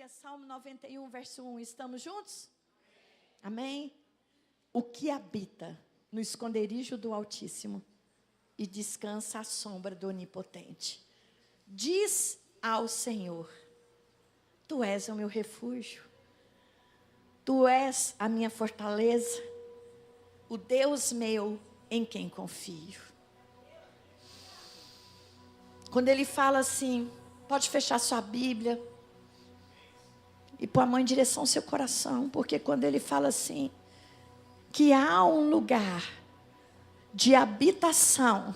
Aleluia. Salmo 91, verso 1. Estamos juntos? Amém? O que habita no esconderijo do Altíssimo e descansa à sombra do Onipotente, diz ao Senhor: Tu és o meu refúgio, Tu és a minha fortaleza, o Deus meu em quem confio. Quando ele fala assim, pode fechar sua Bíblia e pôr a mão em direção ao seu coração, porque quando ele fala assim, que há um lugar de habitação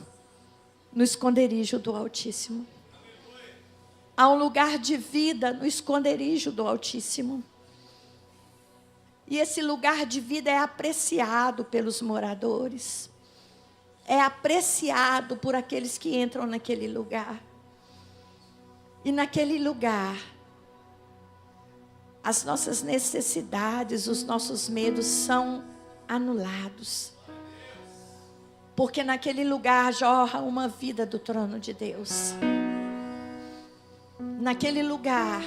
no esconderijo do Altíssimo. Há um lugar de vida no esconderijo do Altíssimo. E esse lugar de vida é apreciado pelos moradores. É apreciado por aqueles que entram naquele lugar. E naquele lugar, as nossas necessidades, os nossos medos são anulados. Porque naquele lugar jorra uma vida do trono de Deus. Naquele lugar,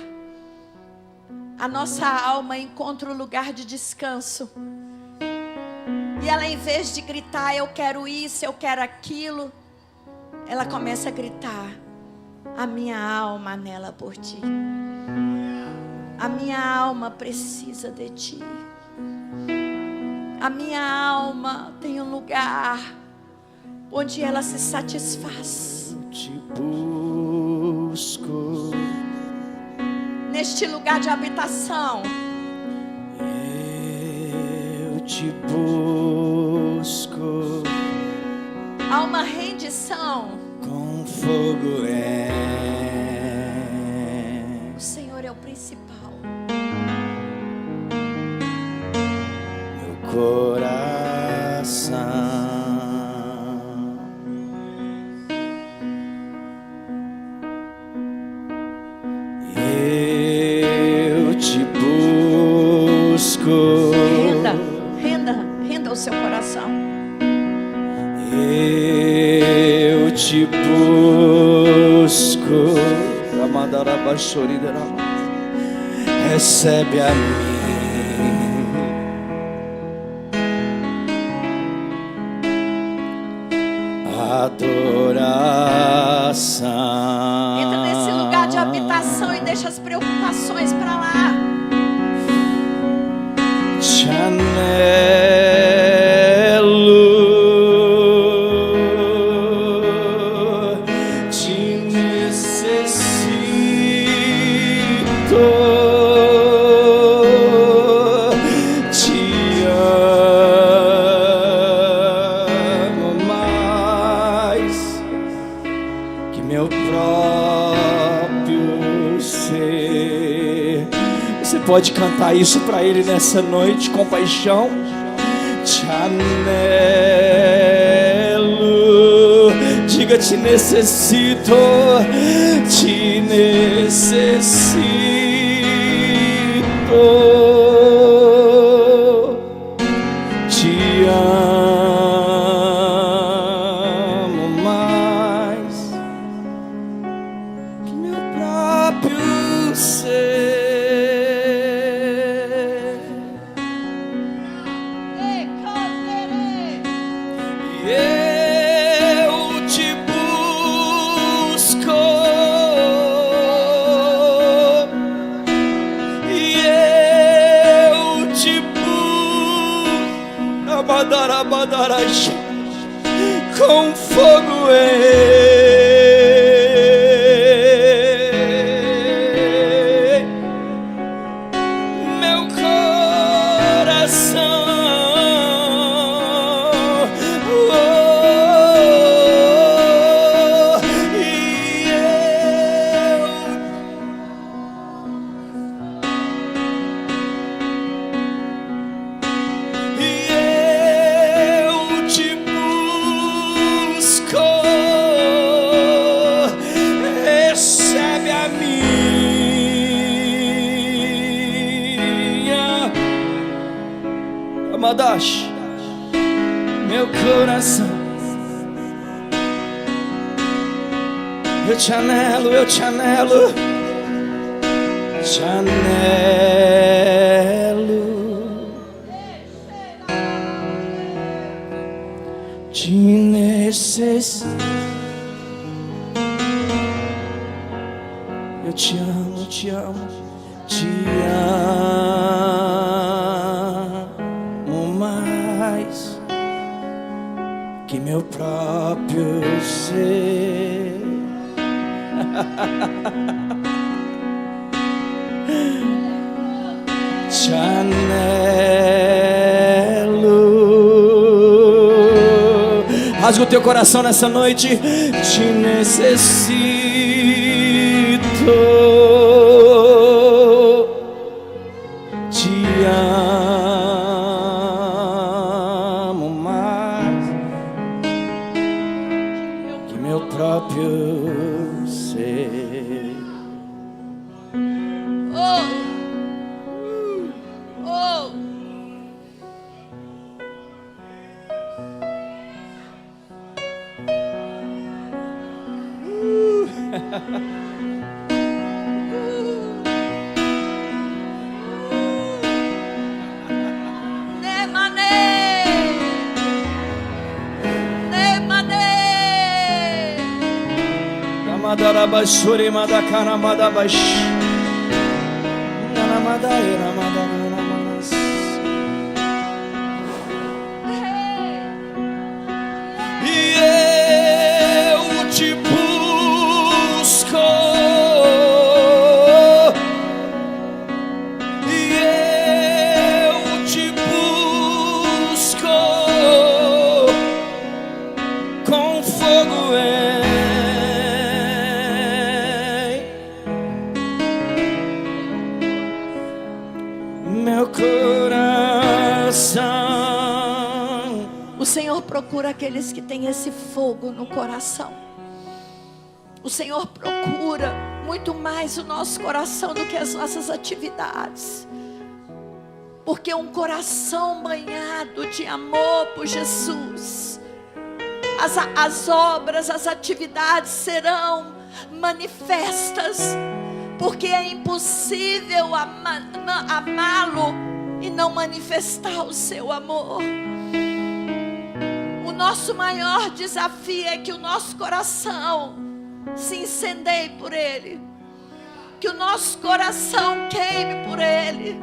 a nossa alma encontra um lugar de descanso. E ela, em vez de gritar, eu quero isso, eu quero aquilo, ela começa a gritar: a minha alma anela por ti. A minha alma precisa de ti. A minha alma tem um lugar onde ela se satisfaz. Eu te busco. Neste lugar de habitação, Eu te busco. há uma rendição. Com fogo O Senhor é o principal. meu coração. Eu te busco. Renda o seu coração. Eu te busco. Recebe a mim adoração. Entra nesse lugar de habitação e deixa as preocupações para lá. Te anelo, te necessito, te amo mais que meu próprio ser. Você pode cantar isso para Ele nessa noite com paixão. Te anelo, diga: te necessito, te necessito, te amo mais que meu próprio ser. Eu te busco, e eu te busco, abadarabadaraj, com fogo meu coração. Recebe a minha Amadash, meu coração. Eu te anelo, Te anelo, te necessito. Eu te amo, te amo, te amo mais que meu próprio ser. Te anelo. Rasga o teu coração nessa noite. Te necessito. Te amo mais que meu próprio ser. Oh! Oh! Ramadarabassuri madakana madabash. Nanamadai ramadanamas. E eu te busco. E eu te busco com fogo meu coração. O Senhor procura aqueles que têm esse fogo no coração. O Senhor procura muito mais o nosso coração do que as nossas atividades. Porque um coração banhado de amor por Jesus, as obras, as atividades serão manifestas. Porque é impossível amá-lo e não manifestar o seu amor. O nosso maior desafio é que o nosso coração se incendeie por Ele. Que o nosso coração queime por Ele.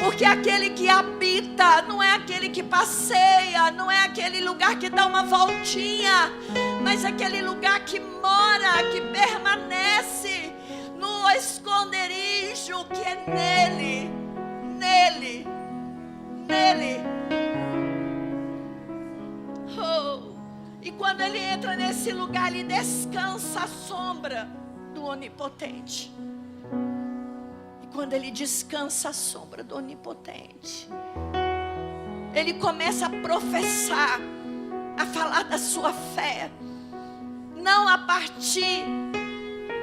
Porque aquele que habita não é aquele que passeia, não é aquele lugar que dá uma voltinha, mas aquele lugar que mora, que permanece no esconderijo que é nele, nele, nele. Oh. E quando ele entra nesse lugar, ele descansa à sombra do Onipotente. E quando ele descansa à sombra do Onipotente, ele começa a professar, a falar da sua fé, não a partir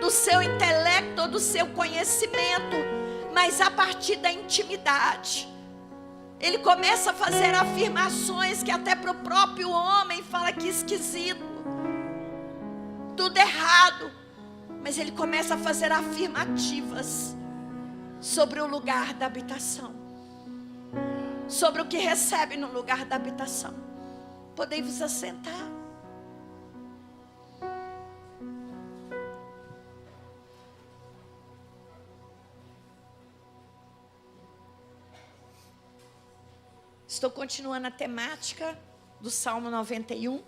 do seu intelecto ou do seu conhecimento, mas a partir da intimidade. Ele começa a fazer afirmações que até para o próprio homem fala que esquisito, tudo errado, mas ele começa a fazer afirmativas sobre o lugar da habitação, sobre o que recebe no lugar da habitação. Podem vos assentar. Estou continuando a temática do Salmo 91.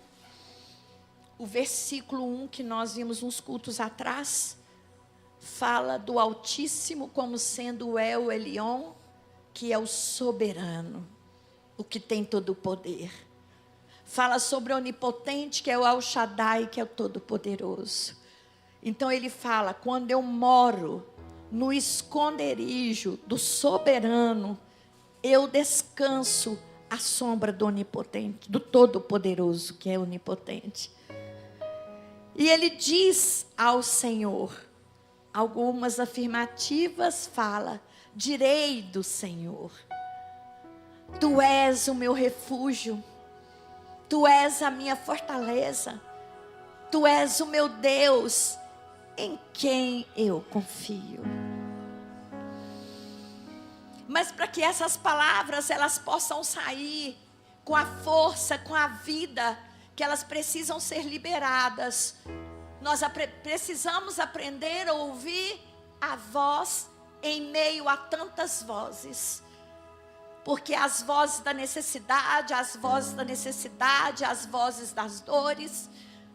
O versículo 1 que nós vimos uns cultos atrás fala do Altíssimo como sendo o El Elyon, que é o soberano, o que tem todo o poder. Fala sobre o Onipotente, que é o El Shaddai, que é o Todo-Poderoso. Então ele fala: quando eu moro no esconderijo do soberano, eu descanso à sombra do Onipotente, do Todo-Poderoso, que é onipotente. E ele diz ao Senhor, algumas afirmativas fala: direi do Senhor, Tu és o meu refúgio, Tu és a minha fortaleza, Tu és o meu Deus, em quem eu confio. Mas para que essas palavras elas possam sair com a força, com a vida, que elas precisam ser liberadas, nós precisamos aprender a ouvir a voz em meio a tantas vozes. Porque as vozes da necessidade, as vozes das dores,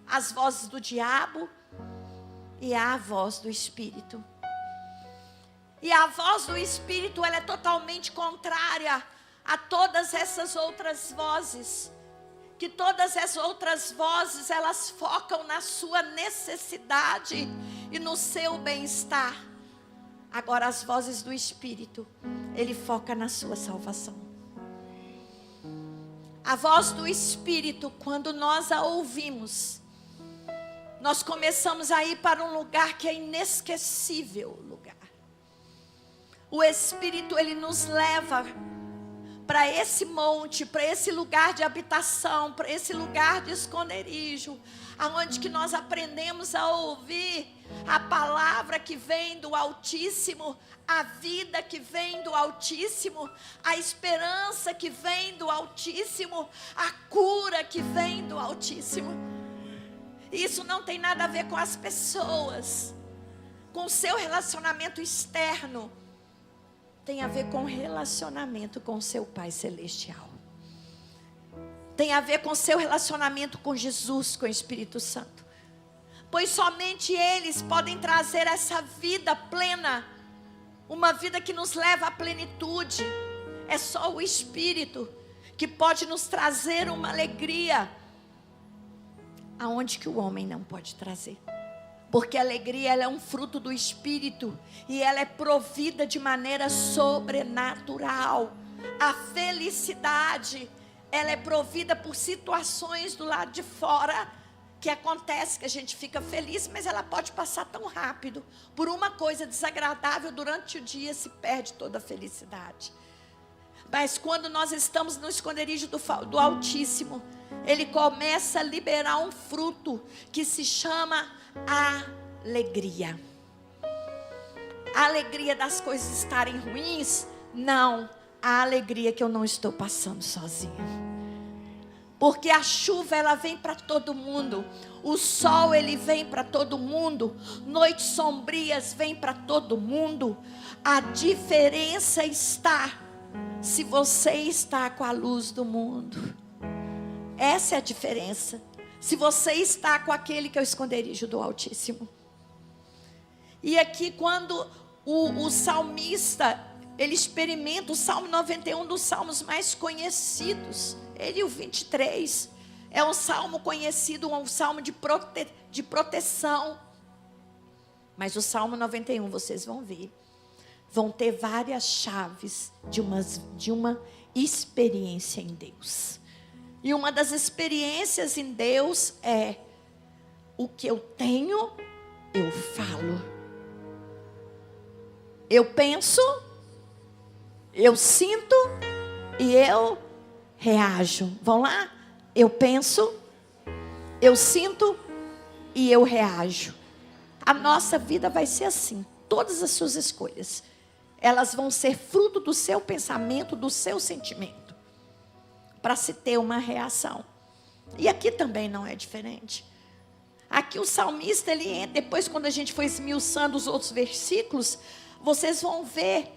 as vozes do diabo, e a voz do Espírito. E a voz do Espírito, ela é totalmente contrária a todas essas outras vozes. Que todas as outras vozes, elas focam na sua necessidade e no seu bem-estar. Agora as vozes do Espírito, ele foca na sua salvação. A voz do Espírito, quando nós a ouvimos, nós começamos a ir para um lugar que é inesquecível lugar. O Espírito, ele nos leva para esse monte, para esse lugar de habitação, para esse lugar de esconderijo, aonde que nós aprendemos a ouvir a palavra que vem do Altíssimo, a vida que vem do Altíssimo, a esperança que vem do Altíssimo, a cura que vem do Altíssimo. Isso não tem nada a ver com as pessoas, com o seu relacionamento externo. Tem a ver com o relacionamento com o seu Pai Celestial. Tem a ver com o seu relacionamento com Jesus, com o Espírito Santo. Pois somente eles podem trazer essa vida plena. Uma vida que nos leva à plenitude. É só o Espírito que pode nos trazer uma alegria aonde que o homem não pode trazer. Porque a alegria, ela é um fruto do Espírito e ela é provida de maneira sobrenatural. A felicidade, ela é provida por situações do lado de fora, que acontece que a gente fica feliz, mas ela pode passar tão rápido. Por uma coisa desagradável durante o dia se perde toda a felicidade. Mas quando nós estamos no esconderijo do Altíssimo, Ele começa a liberar um fruto que se chama alegria. A alegria das coisas estarem ruins? Não, a alegria que eu não estou passando sozinha. Porque a chuva, ela vem para todo mundo. O sol, ele vem para todo mundo. Noites sombrias vêm para todo mundo. A diferença está se você está com a luz do mundo. Essa é a diferença. Se você está com aquele que é o esconderijo do Altíssimo. E aqui quando o salmista, ele experimenta o Salmo 91, dos salmos mais conhecidos. Ele e o 23. É um salmo conhecido, um salmo de proteção. Mas o Salmo 91, vocês vão ver, vão ter várias chaves de uma experiência em Deus. E uma das experiências em Deus é: o que eu tenho, eu falo. Eu penso, eu sinto e eu reajo. Vão lá? Eu penso, eu sinto e eu reajo. A nossa vida vai ser assim. Todas as suas escolhas, elas vão ser fruto do seu pensamento, do seu sentimento, para se ter uma reação. E aqui também não é diferente. Aqui o salmista, ele entra, depois quando a gente for esmiuçando os outros versículos, vocês vão ver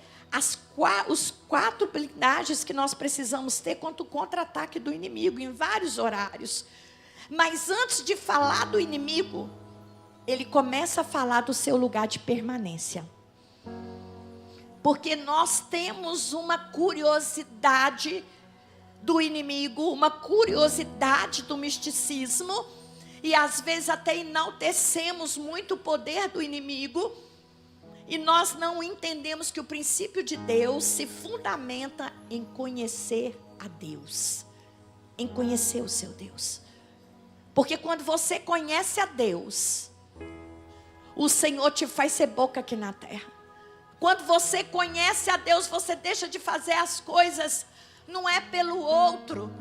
os 4 blindagens que nós precisamos ter contra o contra-ataque do inimigo, em vários horários. Mas antes de falar do inimigo, ele começa a falar do seu lugar de permanência. Porque nós temos uma curiosidade do inimigo, uma curiosidade do misticismo, e às vezes até enaltecemos muito o poder do inimigo, e nós não entendemos que o princípio de Deus se fundamenta em conhecer a Deus, em conhecer o seu Deus. Porque quando você conhece a Deus, o Senhor te faz ser boca aqui na terra. Quando você conhece a Deus, você deixa de fazer as coisas, não é pelo outro,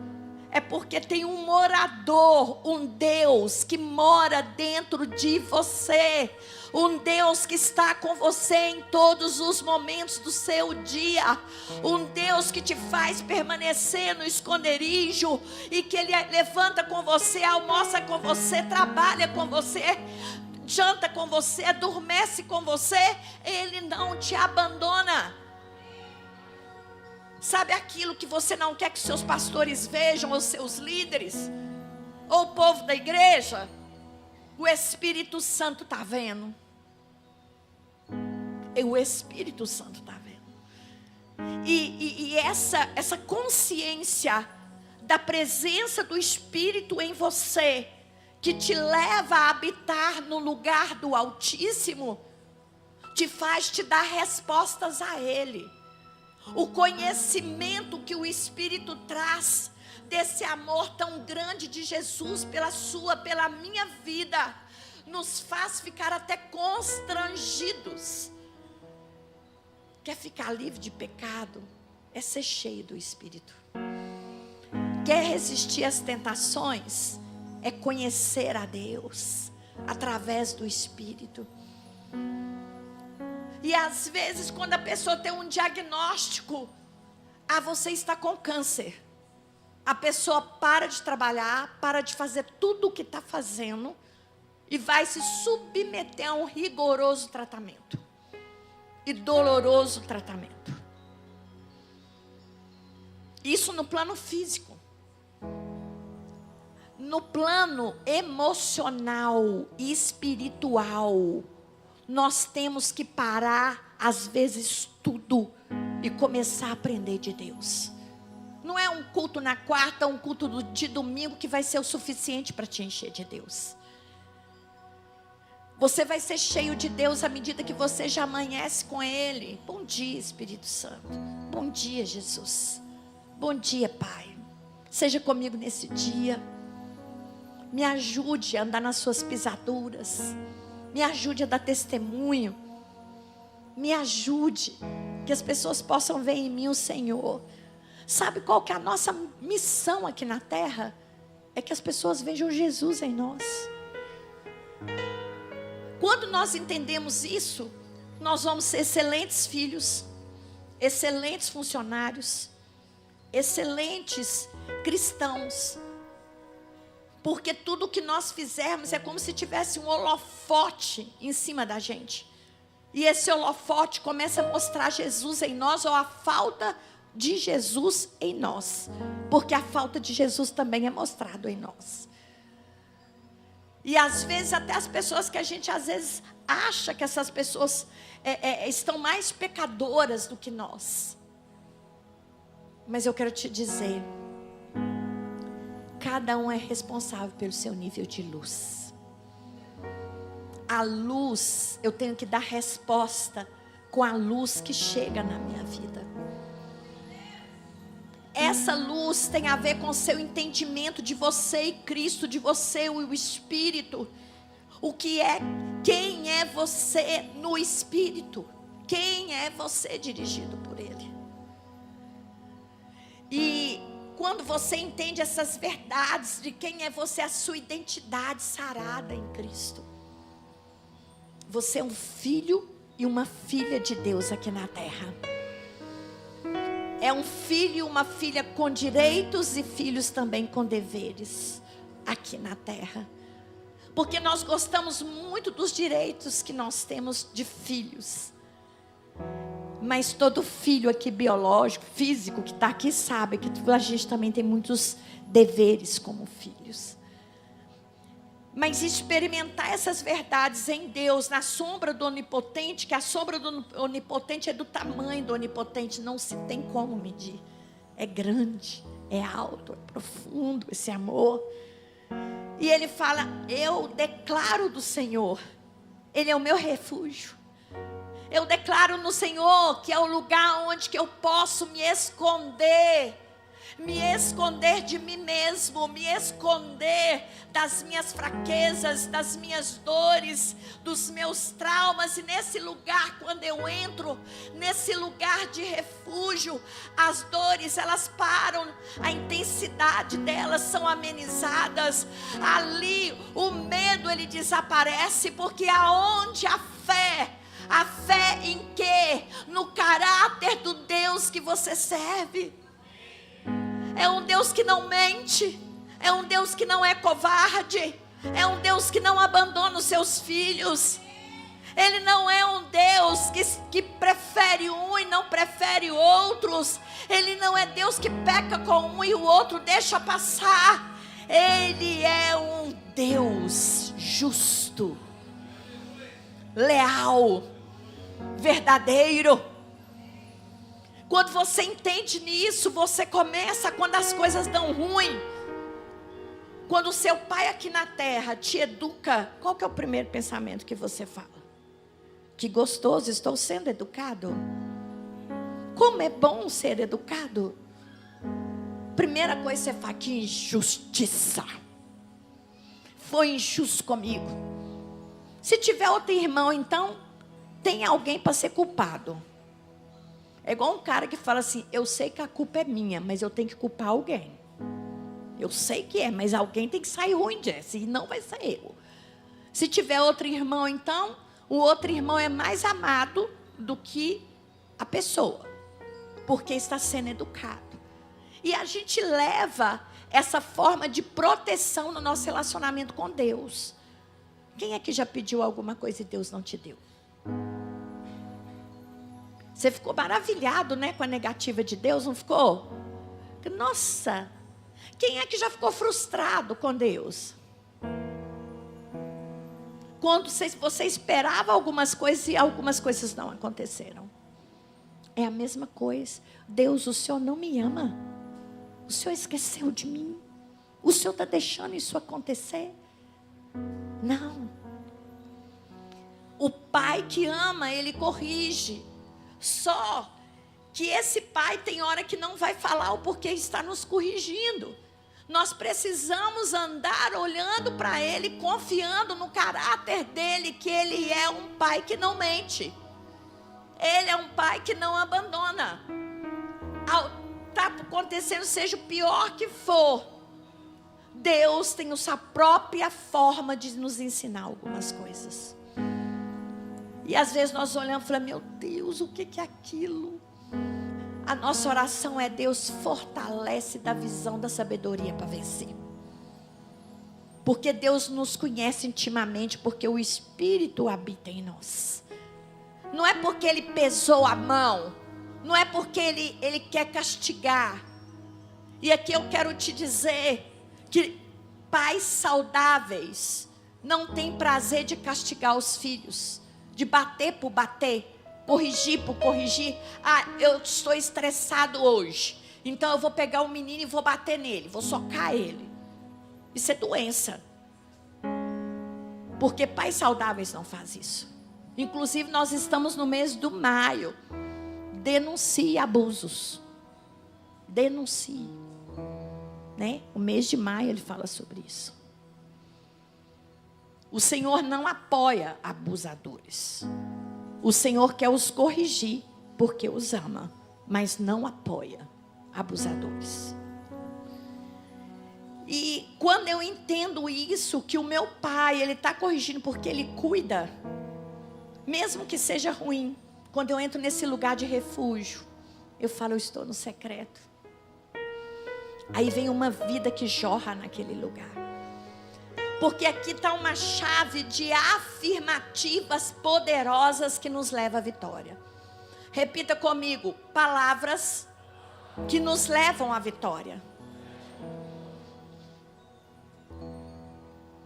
É porque tem um morador, um Deus que mora dentro de você. Um Deus que está com você em todos os momentos do seu dia. Um Deus que te faz permanecer no esconderijo. E que Ele levanta com você, almoça com você, trabalha com você, janta com você, adormece com você. Ele não te abandona. Sabe aquilo que você não quer que seus pastores vejam, ou seus líderes, ou o povo da igreja? O Espírito Santo está vendo. E o Espírito Santo está vendo. E essa consciência da presença do Espírito em você, que te leva a habitar no lugar do Altíssimo, te faz te dar respostas a Ele. O conhecimento que o Espírito traz desse amor tão grande de Jesus pela minha vida, nos faz ficar até constrangidos. Quer ficar livre de pecado? É ser cheio do Espírito. Quer resistir às tentações? É conhecer a Deus através do Espírito. E às vezes, quando a pessoa tem um diagnóstico, você está com câncer, a pessoa para de trabalhar, para de fazer tudo o que está fazendo e vai se submeter a um rigoroso tratamento e doloroso tratamento. Isso no plano físico. No plano emocional e espiritual, nós temos que parar, às vezes, tudo e começar a aprender de Deus. Não é um culto na quarta, um culto de domingo que vai ser o suficiente para te encher de Deus. Você vai ser cheio de Deus à medida que você já amanhece com Ele. Bom dia, Espírito Santo. Bom dia, Jesus. Bom dia, Pai. Seja comigo nesse dia. Me ajude a andar nas suas pisaduras. Me ajude a dar testemunho. Me ajude. Que as pessoas possam ver em mim o Senhor. Sabe qual que é a nossa missão aqui na terra? É que as pessoas vejam Jesus em nós. Quando nós entendemos isso, nós vamos ser excelentes filhos, excelentes funcionários, excelentes cristãos. Porque tudo que nós fizermos é como se tivesse um holofote em cima da gente. E esse holofote começa a mostrar Jesus em nós, ou a falta de Jesus em nós. Porque a falta de Jesus também é mostrado em nós. E às vezes até as pessoas que a gente às vezes acha que essas pessoas estão mais pecadoras do que nós. Mas eu quero te dizer, cada um é responsável pelo seu nível de luz. A luz, eu tenho que dar resposta com a luz que chega na minha vida. Essa luz tem a ver com o seu entendimento de você e Cristo, de você e o Espírito. Quem é você no Espírito? Quem é você dirigido por Ele? E quando você entende essas verdades de quem é você, a sua identidade sarada em Cristo, você é um filho e uma filha de Deus aqui na terra. É um filho e uma filha com direitos e filhos também com deveres aqui na terra. Porque nós gostamos muito dos direitos que nós temos de filhos. Mas todo filho aqui biológico, físico, que está aqui sabe que a gente também tem muitos deveres como filhos. Mas experimentar essas verdades em Deus, na sombra do Onipotente, que a sombra do Onipotente é do tamanho do Onipotente, não se tem como medir. É grande, é alto, é profundo esse amor. E ele fala, eu declaro do Senhor, Ele é o meu refúgio. Eu declaro no Senhor que é o lugar onde que eu posso me esconder. me esconder de mim mesmo, me esconder das minhas fraquezas, das minhas dores, dos meus traumas. E nesse lugar, quando eu entro nesse lugar de refúgio, as dores, elas param, a intensidade delas são amenizadas. Ali o medo, ele desaparece, porque aonde a fé em quê? No caráter do Deus que você serve. É um Deus que não mente, é um Deus que não é covarde, é um Deus que não abandona os seus filhos. Ele não é um Deus que prefere um e não prefere outros. Ele não é Deus que peca com um e o outro deixa passar. Ele é um Deus justo, leal, verdadeiro. Quando você entende nisso, você começa, quando as coisas dão ruim, quando o seu pai aqui na terra te educa, qual que é o primeiro pensamento que você fala? Que gostoso, estou sendo educado. Como é bom ser educado. Primeira coisa que você fala, que injustiça. Foi injusto comigo. Se tiver outro irmão, então, tem alguém para ser culpado. É igual um cara que fala assim, eu sei que a culpa é minha, mas eu tenho que culpar alguém. Eu sei que é, mas alguém tem que sair ruim disso, e não vai ser eu. Se tiver outro irmão, então, o outro irmão é mais amado do que a pessoa, porque está sendo educado. E a gente leva essa forma de proteção no nosso relacionamento com Deus. Quem é que já pediu alguma coisa e Deus não te deu? Você ficou maravilhado, né, com a negativa de Deus, não ficou? Nossa, quem é que já ficou frustrado com Deus? Quando você esperava algumas coisas e algumas coisas não aconteceram. É a mesma coisa. Deus, o Senhor não me ama. O Senhor esqueceu de mim. O Senhor está deixando isso acontecer? Não. O pai que ama, ele corrige. Só que esse pai tem hora que não vai falar o porquê está nos corrigindo. Nós precisamos andar olhando para ele, confiando no caráter dele, que ele é um pai que não mente. Ele é um pai que não abandona. Está acontecendo, seja o pior que for, Deus tem a sua própria forma de nos ensinar algumas coisas. E às vezes nós olhamos e falamos, meu Deus, o que é aquilo? A nossa oração é, Deus, fortalece da visão da sabedoria para vencer. Porque Deus nos conhece intimamente, porque o Espírito habita em nós. Não é porque Ele pesou a mão, não é porque Ele quer castigar. E aqui eu quero te dizer que pais saudáveis não têm prazer de castigar os filhos, de bater por bater, corrigir por corrigir. Ah, eu estou estressado hoje, então eu vou pegar o menino e vou bater nele, vou socar ele. Isso é doença. Porque pais saudáveis não fazem isso. Inclusive nós estamos no mês do maio. Denuncie abusos. Denuncie. Né? O mês de maio ele fala sobre isso. O Senhor não apoia abusadores. O Senhor quer os corrigir, porque os ama, mas não apoia abusadores. E quando eu entendo isso, que o meu pai, ele está corrigindo porque ele cuida, mesmo que seja ruim, quando eu entro nesse lugar de refúgio, eu falo, eu estou no secreto. Aí vem uma vida que jorra naquele lugar. Porque aqui está uma chave de afirmativas poderosas que nos leva à vitória. Repita comigo, palavras que nos levam à vitória.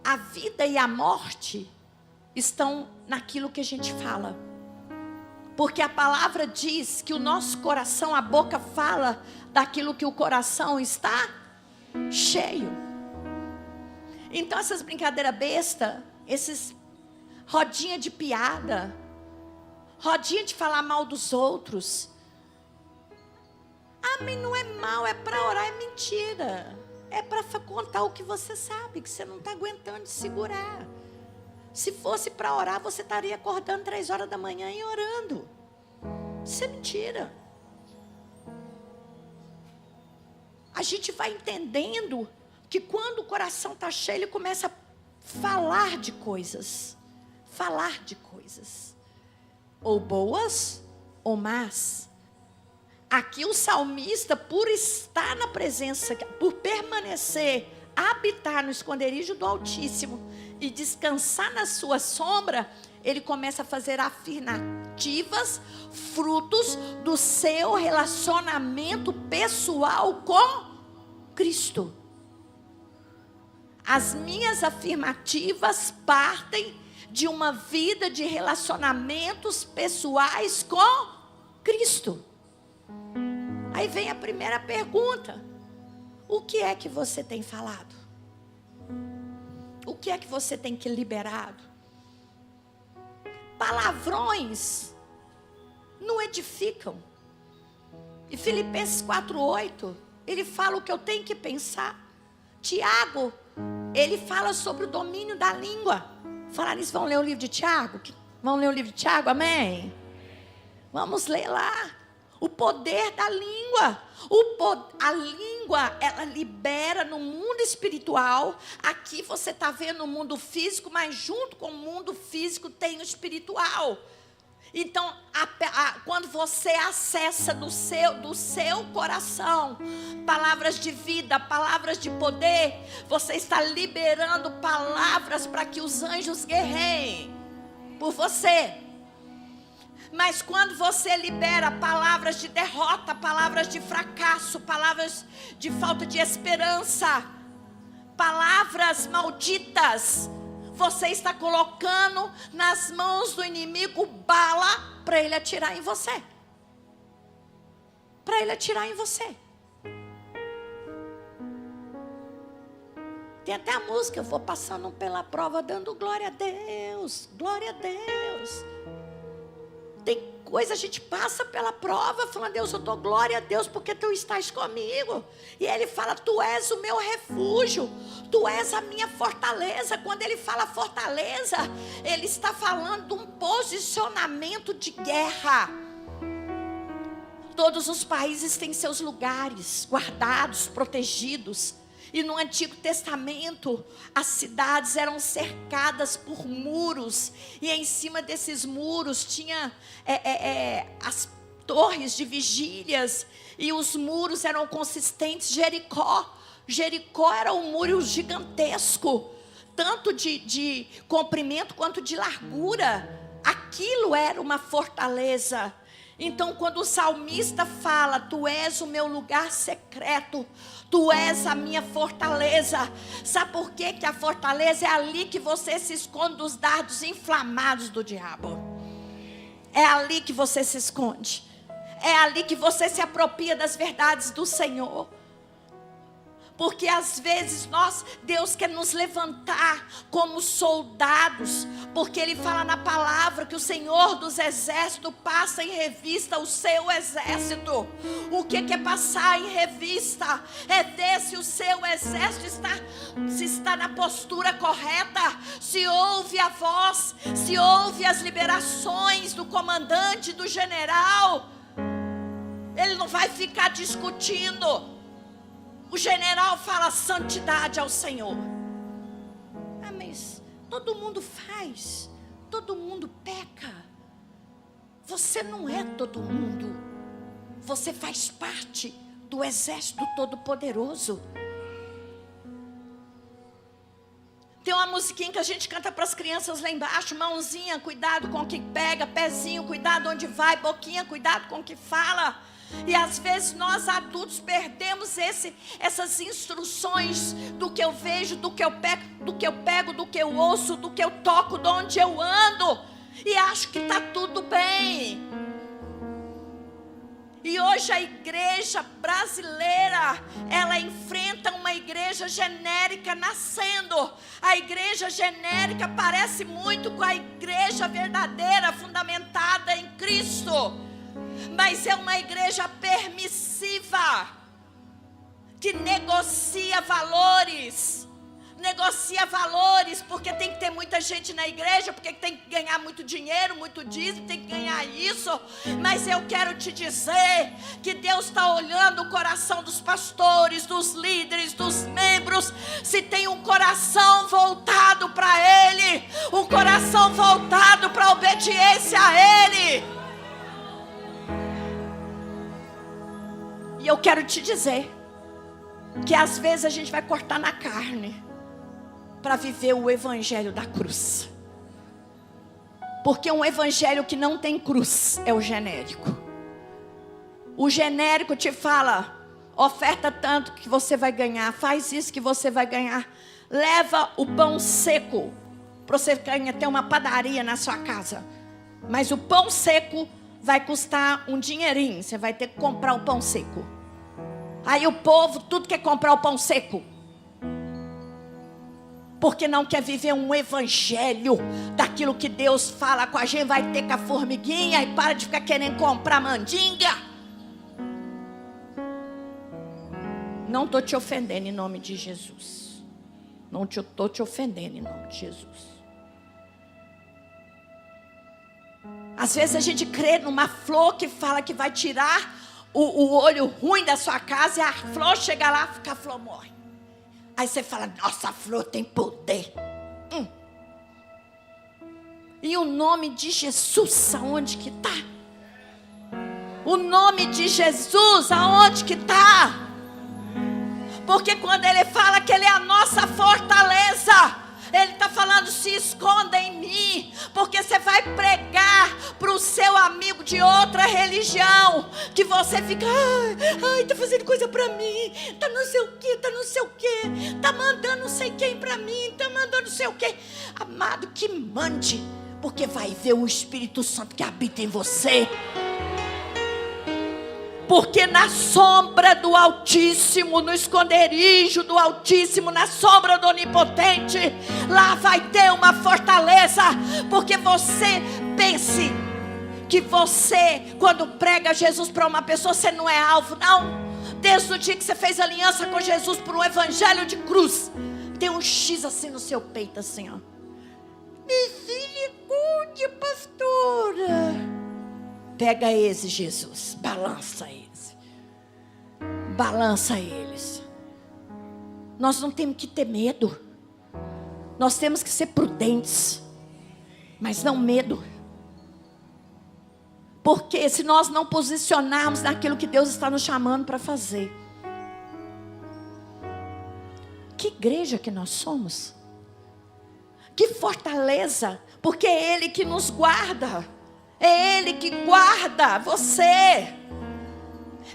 A vida e a morte estão naquilo que a gente fala. Porque a palavra diz que o nosso coração, a boca fala daquilo que o coração está cheio. Então essas brincadeiras bestas, esses rodinha de piada, rodinha de falar mal dos outros, Mas não é mal, é para orar, é mentira. É para contar o que você sabe, que você não está aguentando de segurar. Se fosse para orar, você estaria acordando 3 horas da manhã e orando. Isso é mentira. A gente vai entendendo que quando o coração está cheio, ele começa a falar de coisas. Falar de coisas. Ou boas, ou más. Aqui o salmista, por estar na presença, por permanecer, habitar no esconderijo do Altíssimo e descansar na sua sombra, ele começa a fazer afirmativas, frutos do seu relacionamento pessoal com Cristo. As minhas afirmativas partem de uma vida de relacionamentos pessoais com Cristo. Aí vem a primeira pergunta: o que é que você tem falado? O que é que você tem que liberado? Palavrões não edificam. E Filipenses 4:8, ele fala o que eu tenho que pensar. Tiago, ele fala sobre o domínio da língua. Falar nisso, vão ler o livro de Tiago? Vão ler o livro de Tiago, amém? Vamos ler lá. O poder da língua. A língua, ela libera no mundo espiritual. Aqui você está vendo o mundo físico, mas junto com o mundo físico tem o espiritual. Então, quando você acessa do seu coração palavras de vida, palavras de poder, você está liberando palavras para que os anjos guerreiem por você. Mas quando você libera palavras de derrota, palavras de fracasso, palavras de falta de esperança, palavras malditas, você está colocando nas mãos do inimigo bala para ele atirar em você. Para ele atirar em você. Tem até a música, eu vou passando pela prova dando glória a Deus, glória a Deus. Tem coisa, a gente passa pela prova falando: Deus, eu dou glória a Deus porque tu estás comigo. E ele fala: tu és o meu refúgio, tu és a minha fortaleza. Quando ele fala fortaleza, ele está falando de um posicionamento de guerra. Todos os países têm seus lugares guardados, protegidos. E no Antigo Testamento, as cidades eram cercadas por muros. E em cima desses muros tinha as torres de vigílias. E os muros eram consistentes. Jericó era um muro gigantesco. Tanto de comprimento quanto de largura. Aquilo era uma fortaleza. Então, quando o salmista fala: tu és o meu lugar secreto, tu és a minha fortaleza. Sabe por quê? Que a fortaleza é ali que você se esconde dos dardos inflamados do diabo. É ali que você se esconde. É ali que você se apropria das verdades do Senhor. Porque às vezes Deus quer nos levantar como soldados. Porque Ele fala na palavra que o Senhor dos exércitos passa em revista o seu exército. O que é passar em revista? É ver se o seu exército está na postura correta. Se ouve a voz, se ouve as liberações do comandante, do general. Ele não vai ficar discutindo. O general fala santidade ao Senhor. Mas todo mundo faz, todo mundo peca. Você não é todo mundo. Você faz parte do exército todo-poderoso. Tem uma musiquinha que a gente canta para as crianças lá embaixo: mãozinha, cuidado com o que pega; pezinho, cuidado onde vai; boquinha, cuidado com o que fala. E às vezes nós adultos perdemos essas instruções do que eu vejo, do que eu pego, do que eu ouço, do que eu toco, de onde eu ando, e acho que está tudo bem. E hoje a igreja brasileira, ela enfrenta uma igreja genérica nascendo. A igreja genérica parece muito com a igreja verdadeira, fundamentada em Cristo. Mas é uma igreja permissiva, que negocia valores. Negocia valores, porque tem que ter muita gente na igreja, porque tem que ganhar muito dinheiro, muito dízimo, tem que ganhar isso. Mas eu quero te dizer que Deus está olhando o coração dos pastores, dos líderes, dos membros. Se tem um coração voltado para Ele, um coração voltado para a obediência a Ele. E eu quero te dizer que às vezes a gente vai cortar na carne para viver o evangelho da cruz. Porque um evangelho que não tem cruz é o genérico. O genérico te fala: oferta tanto que você vai ganhar, faz isso que você vai ganhar. Leva o pão seco para você ter uma padaria na sua casa. Mas o pão seco vai custar um dinheirinho. Você vai ter que comprar o pão seco. Aí o povo tudo quer comprar o pão seco, porque não quer viver um evangelho daquilo que Deus fala com a gente. Vai ter com a formiguinha e para de ficar querendo comprar mandinga. Não estou te ofendendo em nome de Jesus. Não estou te ofendendo em nome de Jesus. Às vezes a gente crê numa flor que fala que vai tirar o olho ruim da sua casa, e a flor chega lá e a flor morre. Aí você fala: nossa, a flor tem poder. E o nome de Jesus, aonde que está? O nome de Jesus, aonde que está? Porque quando Ele fala que Ele é a nossa fortaleza, Ele está falando: se esconda em mim. Porque você vai pregar para o seu amigo de outra religião, que você fica: ai, está fazendo coisa para mim, está não sei o que, está mandando não sei quem para mim, está mandando não sei o que. Amado, que mande, porque vai ver o Espírito Santo que habita em você. Porque na sombra do Altíssimo, no esconderijo do Altíssimo, na sombra do Onipotente, lá vai ter uma fortaleza. Porque você pense que você, quando prega Jesus para uma pessoa, você não é alvo, não. Desde o dia que você fez aliança com Jesus por um evangelho de cruz, tem um X assim no seu peito, assim, ó. Misericórdia, pastora. Pega esse, Jesus, balança eles. Balança eles. Nós não temos que ter medo. Nós temos que ser prudentes, mas não medo. Porque se nós não posicionarmos naquilo que Deus está nos chamando para fazer. Que igreja que nós somos? Que fortaleza, porque é Ele que nos guarda. É Ele que guarda você.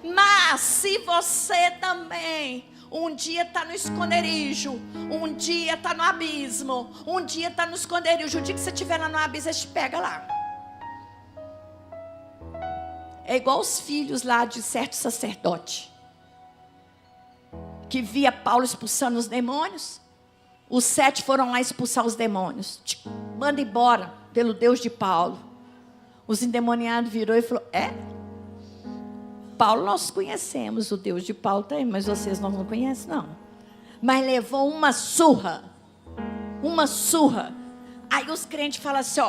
Mas se você também um dia está no esconderijo, um dia está no abismo, um dia está no esconderijo, o dia que você estiver lá no abismo, Ele te pega lá. É igual os filhos lá de certo sacerdote, que via Paulo expulsando os demônios. Os 7 foram lá expulsar os demônios. Manda embora pelo Deus de Paulo. Os endemoniados virou e falou: Paulo nós conhecemos, o Deus de Paulo tem, mas vocês nós não conhecem, não. Mas levou uma surra. Uma surra. Aí os crentes falam assim: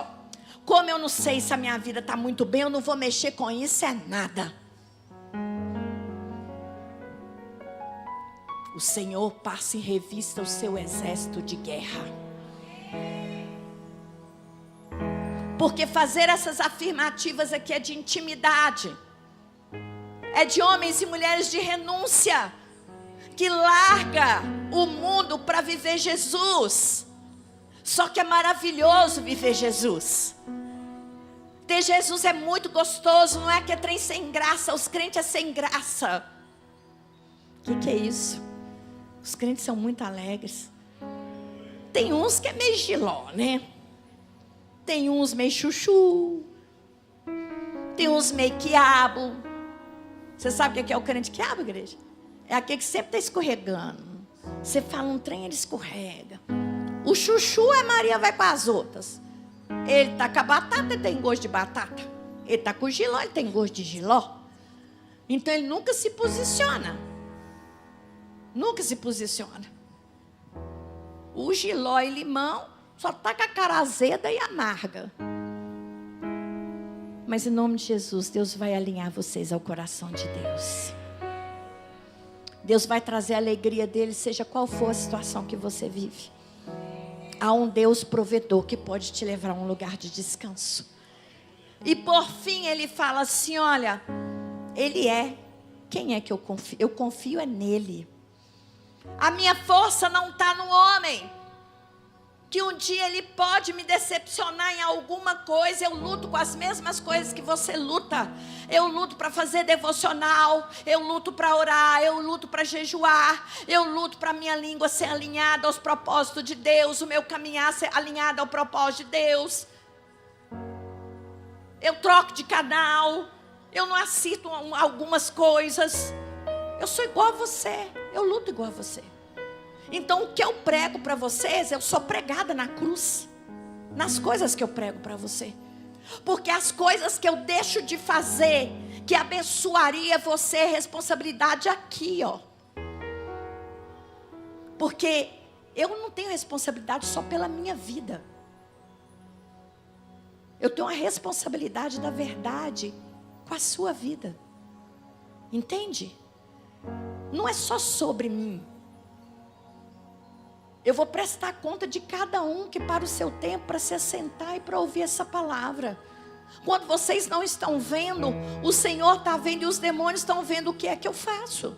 como eu não sei se a minha vida está muito bem, eu não vou mexer com isso, é nada. O Senhor passa em revista o seu exército de guerra. Porque fazer essas afirmativas aqui é de intimidade. É de homens e mulheres de renúncia, que larga o mundo para viver Jesus. Só que é maravilhoso viver Jesus. Ter Jesus é muito gostoso, não é que é trem sem graça, os crentes é sem graça. O que é isso? Os crentes são muito alegres. Tem uns que é meio giló, né? Tem uns meio chuchu. Tem uns meio quiabo. Você sabe o que é o crente quiabo, igreja? É aquele que sempre está escorregando. Você fala um trem, ele escorrega. O chuchu é Maria vai para as outras. Ele está com a batata e tem gosto de batata. Ele está com jiló, ele tem gosto de jiló. Então ele nunca se posiciona. Nunca se posiciona. O jiló e limão só está com a cara azeda e amarga. Mas em nome de Jesus, Deus vai alinhar vocês ao coração de Deus. Deus vai trazer a alegria dele, seja qual for a situação que você vive. Há um Deus provedor que pode te levar a um lugar de descanso. E por fim ele fala assim, olha, Ele é. Quem é que eu confio? Eu confio é nele. A minha força não está no homem. Que um dia ele pode me decepcionar em alguma coisa. Eu luto com as mesmas coisas que você luta. Eu luto para fazer devocional. Eu luto para orar. Eu luto para jejuar. Eu luto para minha língua ser alinhada aos propósitos de Deus. O meu caminhar ser alinhado ao propósito de Deus. Eu troco de canal. Eu não assisto algumas coisas. Eu sou igual a você. Eu luto igual a você. Então o que eu prego para vocês, eu sou pregada na cruz. Nas coisas que eu prego para você. Porque as coisas que eu deixo de fazer, que abençoaria você, responsabilidade aqui, ó. Porque eu não tenho responsabilidade só pela minha vida. Eu tenho a responsabilidade da verdade com a sua vida. Entende? Não é só sobre mim. Eu vou prestar conta de cada um que para o seu tempo para se assentar e para ouvir essa palavra. Quando vocês não estão vendo, o Senhor está vendo e os demônios estão vendo o que é que eu faço.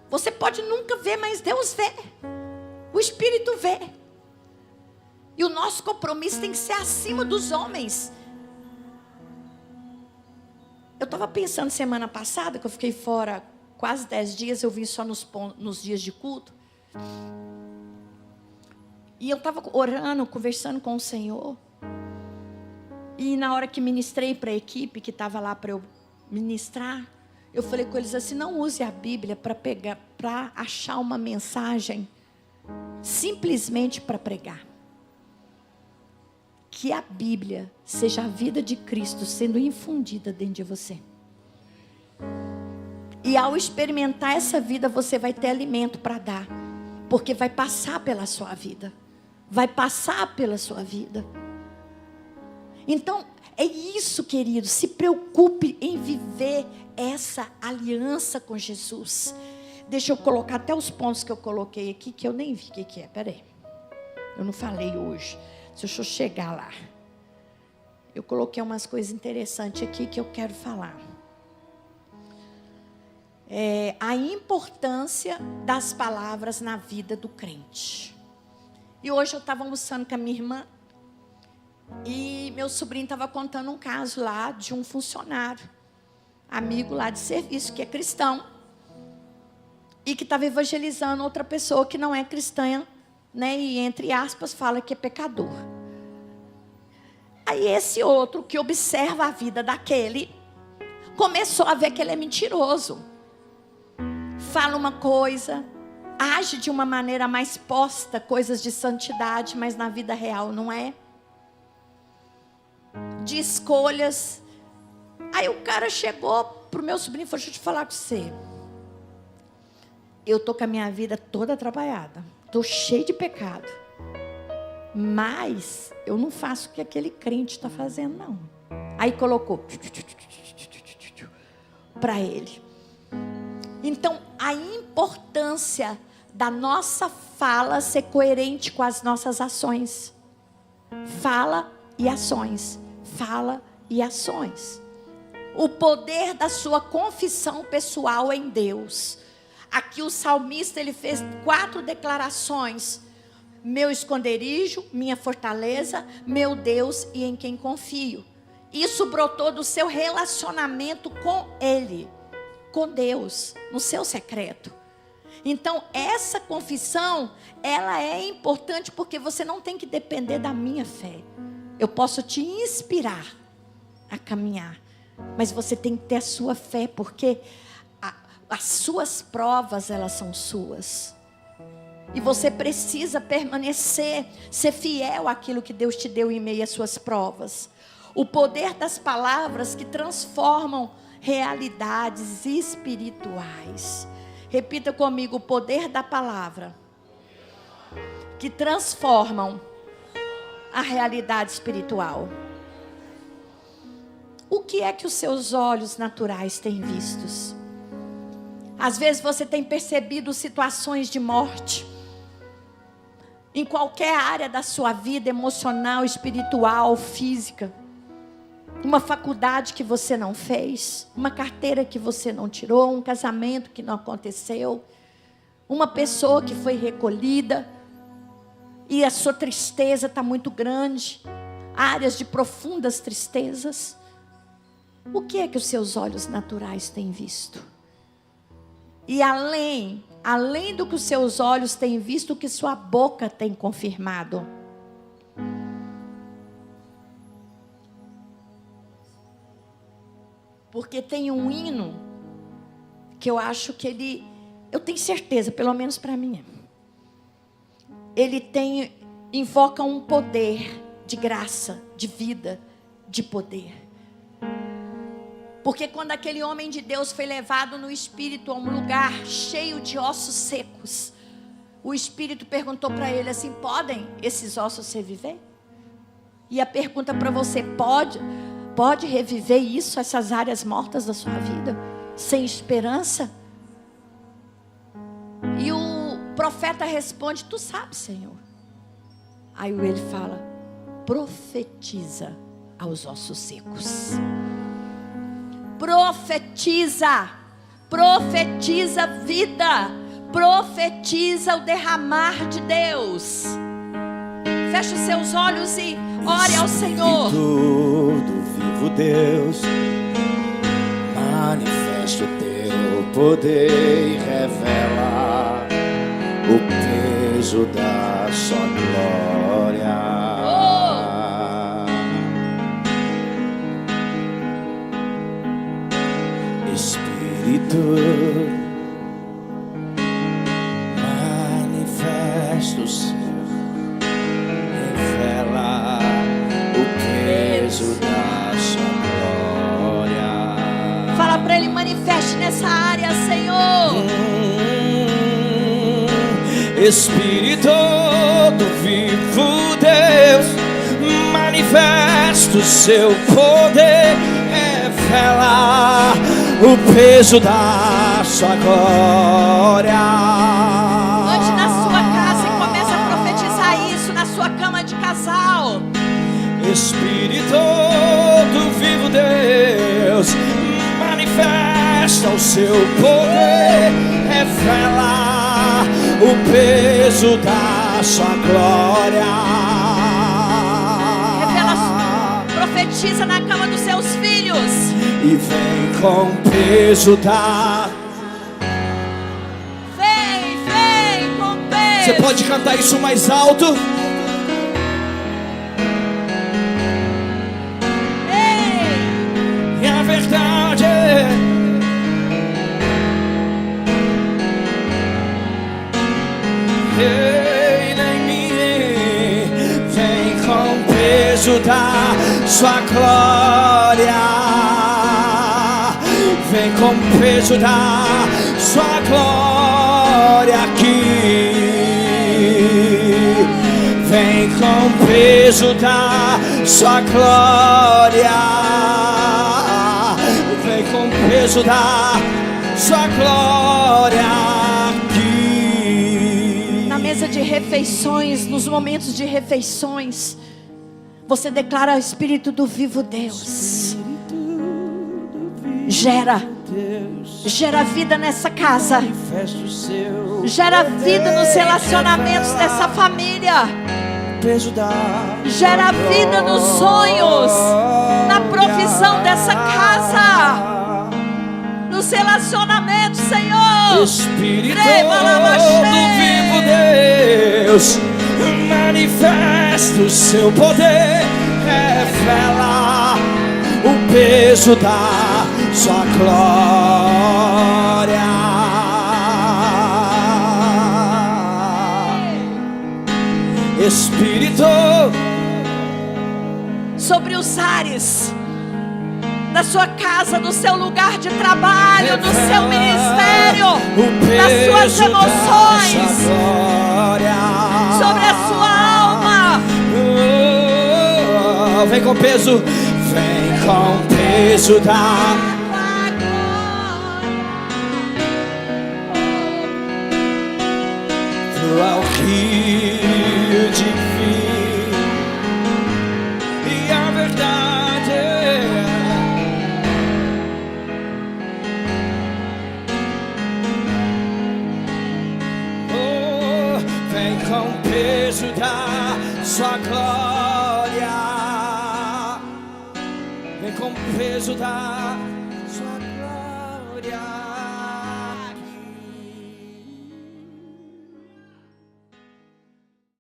Você pode nunca ver, mas Deus vê. O Espírito vê. E o nosso compromisso tem que ser acima dos homens. Eu estava pensando semana passada, que eu fiquei fora quase 10 dias, eu vim só nos dias de culto. E eu estava orando, conversando com o Senhor. E na hora que ministrei para a equipe que estava lá para eu ministrar, eu falei com eles assim, não use a Bíblia para achar uma mensagem, simplesmente para pregar. Que a Bíblia seja a vida de Cristo sendo infundida dentro de você. E ao experimentar essa vida, você vai ter alimento para dar. Porque vai passar pela sua vida. Vai passar pela sua vida. Então, é isso, querido. Se preocupe em viver essa aliança com Jesus. Deixa eu colocar até os pontos que eu coloquei aqui, que eu nem vi o que é. Peraí. Eu não falei hoje. Deixa eu chegar lá. Eu coloquei umas coisas interessantes aqui que eu quero falar. A importância das palavras na vida do crente. E hoje eu estava almoçando com a minha irmã. E meu sobrinho estava contando um caso lá de um funcionário. Amigo lá de serviço, que é cristão. E que estava evangelizando outra pessoa que não é cristã. Né, e entre aspas fala que é pecador. Aí esse outro que observa a vida daquele começou a ver que ele é mentiroso. Fala uma coisa, age de uma maneira mais posta, coisas de santidade, mas na vida real não é. De escolhas. Aí o cara chegou pro meu sobrinho e falou, deixa eu te falar com você. Eu tô com a minha vida toda atrapalhada. Estou cheio de pecado. Mas eu não faço o que aquele crente está fazendo, não. Aí colocou para ele. Então, a importância da nossa fala ser coerente com as nossas ações. Fala e ações. Fala e ações. O poder da sua confissão pessoal em Deus. Aqui o salmista ele fez 4 declarações. Meu esconderijo, minha fortaleza, meu Deus e em quem confio. Isso brotou do seu relacionamento com Ele, com Deus, no seu secreto. Então essa confissão, ela é importante porque você não tem que depender da minha fé. Eu posso te inspirar a caminhar, mas você tem que ter a sua fé, porque as suas provas, elas são suas. E você precisa permanecer, ser fiel àquilo que Deus te deu em meio às suas provas. O poder das palavras que transformam realidades espirituais. Repita comigo: o poder da palavra que transformam a realidade espiritual. O que é que os seus olhos naturais têm vistos? Às vezes você tem percebido situações de morte em qualquer área da sua vida, emocional, espiritual, física. Uma faculdade que você não fez, uma carteira que você não tirou, um casamento que não aconteceu, uma pessoa que foi recolhida e a sua tristeza está muito grande, áreas de profundas tristezas. O que é que os seus olhos naturais têm visto? E além do que os seus olhos têm visto, o que sua boca tem confirmado? Porque tem um hino que eu acho que eu tenho certeza, pelo menos para mim, invoca um poder de graça, de vida, de poder. Porque quando aquele homem de Deus foi levado no Espírito a um lugar cheio de ossos secos, o Espírito perguntou para ele assim: podem esses ossos reviver? E a pergunta para você: pode reviver isso, essas áreas mortas da sua vida, sem esperança? E o profeta responde: tu sabes, Senhor. Aí ele fala: profetiza aos ossos secos. Profetiza vida, profetiza o derramar de Deus. Feche os seus olhos e ore ao Senhor. Espírito do vivo Deus, manifesta o teu poder e revela o peso da sua glória. Espírito, manifesta o seu, revela o peso da sua glória. Fala para Ele: manifeste nessa área, Senhor. Espírito do vivo Deus, manifesta o seu poder, revela o peso da sua glória. Ande na sua casa e comece a profetizar isso na sua cama de casal. Espírito do vivo Deus, manifesta o seu poder, revela o peso da sua glória. Revela, profetiza na cama dos seus filhos. E vem com o peso da... Vem com peso. Você pode cantar isso mais alto? Ei. E a verdade reina em mim. Vem com o peso da sua glória. Vem com o peso da sua glória aqui. Vem com o peso da sua glória. Vem com o peso da sua glória aqui. Na mesa de refeições, nos momentos de refeições, você declara: o Espírito do vivo Deus gera vida nessa casa, gera vida nos relacionamentos dessa família, gera vida nos sonhos, na provisão dessa casa, nos relacionamentos, Senhor. Espírito do vivo Deus, manifesta o seu poder, revela o peso da sua glória. Espírito, sobre os ares da sua casa, do seu lugar de trabalho, do seu ministério, das suas emoções, sobre a sua alma. Vem com peso, vem com peso da ao rio divino e a verdade. Oh, vem com o peso da sua glória, vem com o peso da